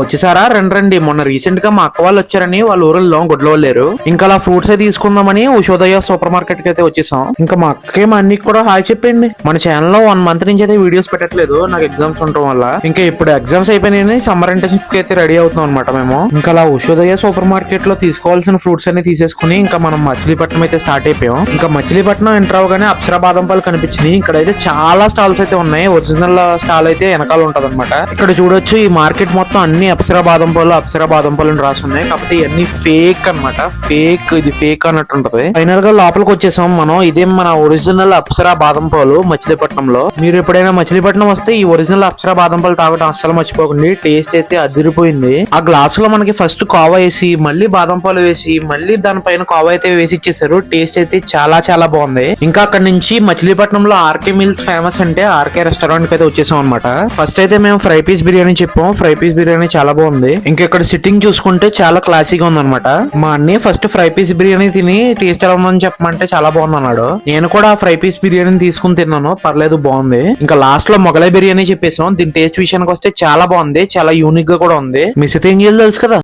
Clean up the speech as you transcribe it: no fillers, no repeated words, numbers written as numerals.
వచ్చేసారా? రండి. మొన్న రీసెంట్ గా మా అక్క వాళ్ళు వచ్చారని వాళ్ళ ఊరిలో గుడ్ల వాళ్ళారు. ఇంకా అలా ఫ్రూట్స్ అయితే తీసుకుందామని ఉషోదయ సూపర్ మార్కెట్ కి అయితే వచ్చేసాం. ఇంకా మా అక్కకి మా అన్నికి కూడా హాయ్ చెప్పండి. మన ఛానల్ లో 1 మంత్ నుంచి అయితే వీడియోస్ పెట్టట్లేదు, నాకు ఎగ్జామ్స్ ఉండటం వల్ల. ఇంకా ఇప్పుడు ఎగ్జామ్స్ అయిపోయినాయి, సమ్మర్ ఇంటర్న్షిప్ కి అయితే రెడీ అవుతాం అనమాట మేము. ఇంకా అలా ఉషోదయ సూపర్ మార్కెట్ లో తీసుకోవాల్సిన ఫ్రూట్స్ అన్ని తీసేసుకుని ఇంకా మనం మచిలీపట్నం అయితే స్టార్ట్ అయిపోయాం. ఇంకా మచిలీపట్నం ఎంటర్ అవగానే అప్సరా బాదం పాలు కనిపించినాయి. ఇక్కడ అయితే చాలా స్టాల్స్ అయితే ఉన్నాయి. ఒరిజినల్ స్టాల్ అయితే వెనకాల ఉంటది అనమాట. ఇక్కడ చూడొచ్చు ఈ మార్కెట్ మొత్తం అన్ని అప్సరా బాదం పాలు అని రాసున్నాయి. కాకపోతే ఇవన్నీ ఫేక్ అన్నమాట. ఇది ఫేక్ అన్నట్టు ఉంటది. ఫైనల్ గా లోపలికి వచ్చేసాం మనం. ఇదే మన ఒరిజినల్ అప్సరా బాదం పాలు మచిలీపట్నంలో. మీరు ఎప్పుడైనా మచిలీపట్నం వస్తే ఈ ఒరిజినల్ అప్సరా బాదం పాలు తాగడం అస్సలు మర్చిపోకండి. టేస్ట్ అయితే అదిరిపోయింది. ఆ గ్లాస్ లో మనకి ఫస్ట్ కోవా వేసి మళ్ళీ బాదం పాలు వేసి మళ్ళీ దానిపైన కోవా అయితే వేసి ఇచ్చేసారు. టేస్ట్ అయితే చాలా చాలా బాగుంది. ఇంకా అక్కడ నుంచి మచిలీపట్నంలో ఆర్కే మీల్స్ ఫేమస్ అంటే ఆర్కే రెస్టారెంట్ కి అయితే వచ్చేసాం అనమాట. ఫస్ట్ అయితే మేము ఫ్రై పీస్ బిర్యానీ చెప్పాం. ఫ్రై పీస్ బిర్యానీ చాలా బాగుంది. ఇంకా ఇక్కడ సిట్టింగ్ చూసుకుంటే చాలా క్లాసీగా ఉంది అనమాట. మా అన్నయ్య ఫస్ట్ ఫ్రై పీస్ బిర్యానీ తిని టేస్ట్ ఎలా ఉందని చెప్పమంటే చాలా బాగుంది అన్నాడు. నేను కూడా ఫ్రై పీస్ బిర్యానీ తీసుకుని తిన్నాను, పర్లేదు బాగుంది. ఇంకా లాస్ట్ లో మొగలై బిర్యానీ చెప్పేసాం. దీని టేస్ట్ విషయానికి వస్తే చాలా బాగుంది, చాలా యూనిక్ గా కూడా ఉంది. మిస్ అయితే ఏం చేయాలి తెలుసు కదా.